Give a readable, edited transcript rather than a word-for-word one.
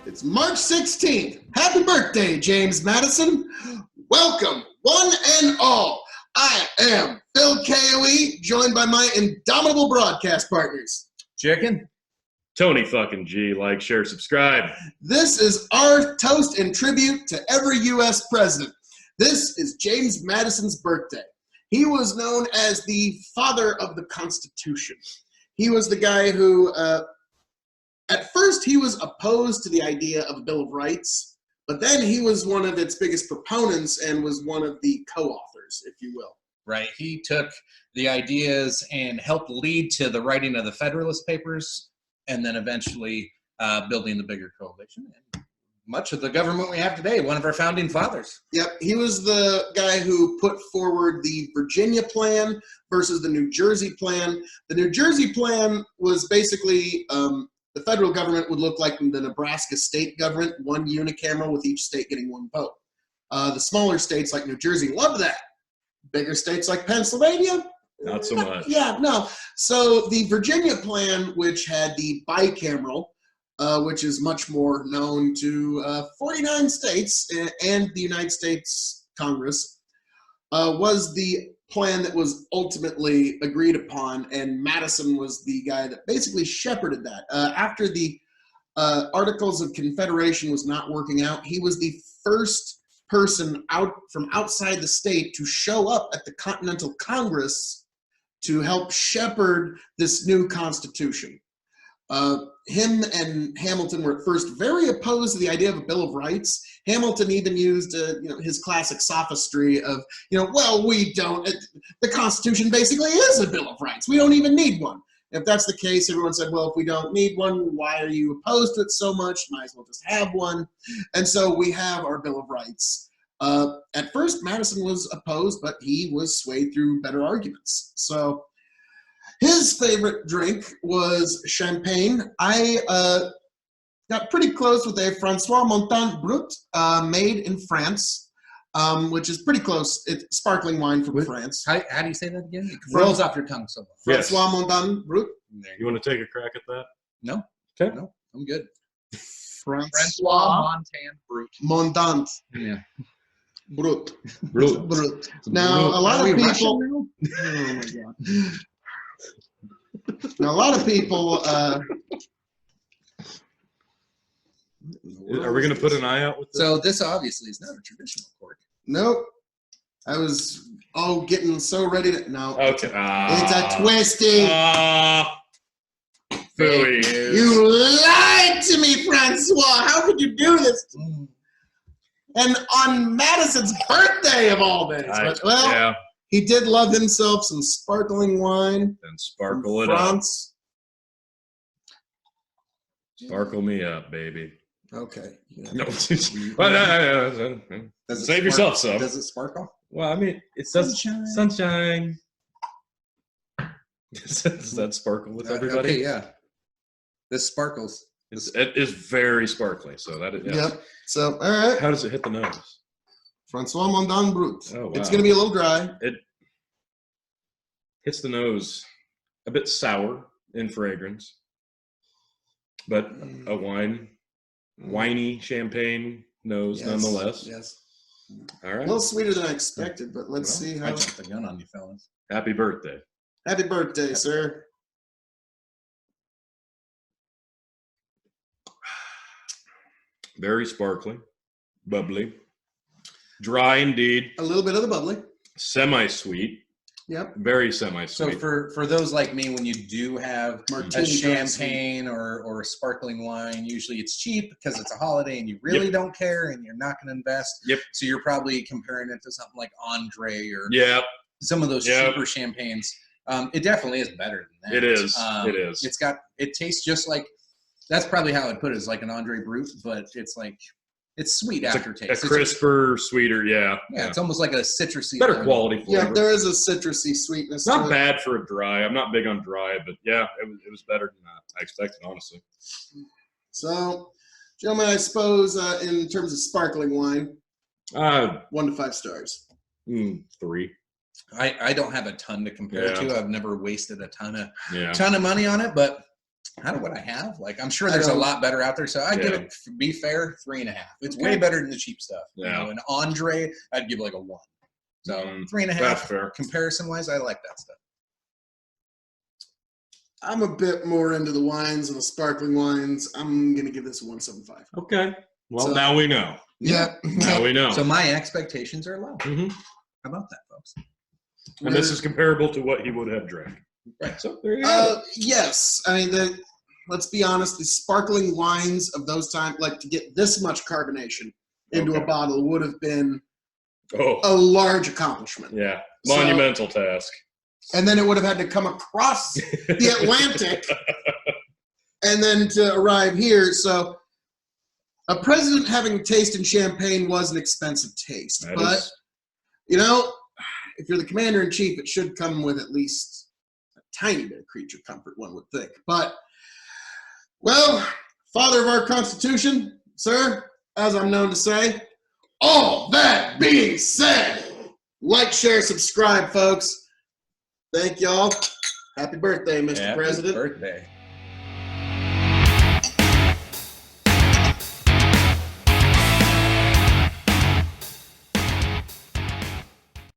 It's March 16th. Happy birthday, James Madison. Welcome, one and all. I am Phil KOE, joined by my indomitable broadcast partners. Chicken. Tony fucking G. Like, share, subscribe. This is our toast and tribute to every U.S. president. This is James Madison's birthday. He was known as the father of the Constitution. He was the guy who, at first he was opposed to the idea of a Bill of Rights, but then he was one of its biggest proponents and was one of the co-authors, if you will. Right. He took the ideas and helped lead to the writing of the Federalist Papers and then eventually building the bigger coalition. And much of the government we have today, one of our founding fathers. Yep, he was the guy who put forward the Virginia plan versus the New Jersey plan. The New Jersey plan was basically the federal government would look like the Nebraska state government, one unicameral with each state getting one vote. The smaller states like New Jersey loved that. Bigger states like Pennsylvania, Not so much. Yeah, no. So the Virginia plan, which had the bicameral, which is much more known to 49 states and the United States Congress, was the plan that was ultimately agreed upon, and Madison was the guy that basically shepherded that. After the Articles of Confederation was not working out, he was the first person out from outside the state to show up at the Continental Congress to help shepherd this new Constitution. Him and Hamilton were at first very opposed to the idea of a Bill of Rights. Hamilton even used his classic sophistry of, well, we don't, the Constitution basically is a Bill of Rights. We don't even need one. If that's the case, everyone said, well, if we don't need one, why are you opposed to it so much? Might as well just have one. And so we have our Bill of Rights. At first, Madison was opposed, but he was swayed through better arguments. So his favorite drink was champagne. I got pretty close with a Francois Montant Brut made in France, which is pretty close. It's sparkling wine from France. How do you say that again? It rolls off your tongue so well. Yes. Francois Montant Brut. You want to take a crack at that? No. Okay. No, I'm good. Francois Montant Brut. Montant Yeah. Brut. Brut. Brut. Now, a lot of people. Oh my God. Now, a lot of people. Are we going to put an eye out with this? So this obviously is not a traditional cork. Nope. I was getting so ready to. No. Okay. It's a twisty. Philly. You lied to me, Francois. How could you do this? And on Madison's birthday of all days. Yeah. He did love himself some sparkling wine. And sparkle it France. up. Sparkle me up, baby. Okay. No. Does it Save yourself some. Does it sparkle? Well, I mean, it says sunshine. Does that sparkle with everybody? Okay, yeah. This sparkles. It is very sparkly. So that is. Yes. Yep. So, all right. How does it hit the nose? Francois Mondin Brut. Oh, wow. It's going to be a little dry. It hits the nose a bit sour in fragrance, but a winey champagne nose nonetheless. Yes. All right. A little sweeter than I expected, but let's see how. I jumped the gun on you, fellas. Happy birthday. Happy birthday, sir. Very sparkly, bubbly, dry indeed. A little bit of the bubbly. Semi-sweet. Yep. Very So semi-sweet. for those like me, when you do have Martini a champagne or a sparkling wine, usually it's cheap because it's a holiday and you really don't care and you're not going to invest. Yep. So you're probably comparing it to something like Andre or Yep. some of those cheaper champagnes. It definitely is better than that. It is. It is. It tastes just like, that's probably how I'd put it, is like an Andre Brut, but it's sweet aftertaste. A crisper, sweeter, yeah. Yeah, it's almost like a citrusy. Better quality flavor. Yeah, there is a citrusy sweetness. Not to it. bad for a dry. I'm not big on dry, but yeah, it was better than I expected, honestly. So, gentlemen, I suppose in terms of sparkling wine, 1 to 5 stars. 3. I don't have a ton to compare Yeah. to. I've never wasted a ton of Yeah. money on it, but I don't know what I have. Like, I'm sure there's a lot better out there. So I'd give it, to be fair, 3.5. It's way better than the cheap stuff. Yeah. You know, an Andre, I'd give like a 1. So 3.5. That's fair. Comparison wise, I like that stuff. I'm a bit more into the wines and the sparkling wines. I'm going to give this a 1.75. Okay. Well, So- now we know. Yeah. Now we know. So my expectations are low. Mhm. How about that, folks? And this is comparable to what he would have drank. Right. So there you go. Yes. I mean, let's be honest, the sparkling wines of those times, like to get this much carbonation into a bottle would have been a large accomplishment. Yeah. Monumental task. And then it would have had to come across the Atlantic and then to arrive here. So a president having a taste in champagne was an expensive taste. But, you know, if you're the commander-in-chief, it should come with at least a tiny bit of creature comfort, one would think. But, well, father of our Constitution, sir, as I'm known to say, all that being said, like, share, subscribe, folks. Thank y'all. Happy birthday, Mr. President. Happy birthday.